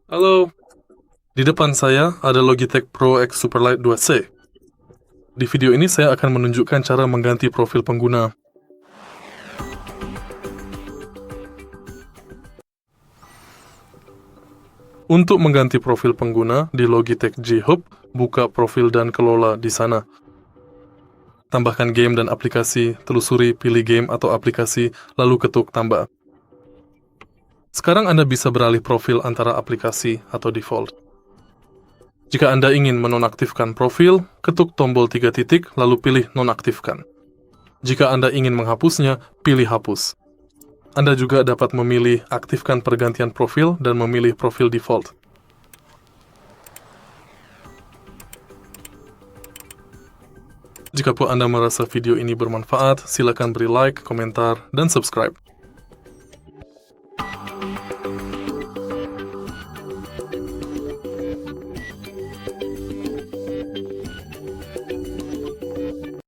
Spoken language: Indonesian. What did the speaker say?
Halo, di depan saya ada Logitech PRO X SUPERLIGHT 2C. Di video ini saya akan menunjukkan cara mengganti profil pengguna. Untuk mengganti profil pengguna di Logitech G HUB, buka profil dan kelola di sana. Tambahkan game dan aplikasi, telusuri pilih game atau aplikasi, lalu ketuk tambah. Sekarang Anda bisa beralih profil antara aplikasi atau default. Jika Anda ingin menonaktifkan profil, ketuk tombol 3 titik lalu pilih nonaktifkan. Jika Anda ingin menghapusnya, pilih hapus. Anda juga dapat memilih aktifkan pergantian profil dan memilih profil default. Jika Anda merasa video ini bermanfaat, silakan beri like, komentar, dan subscribe.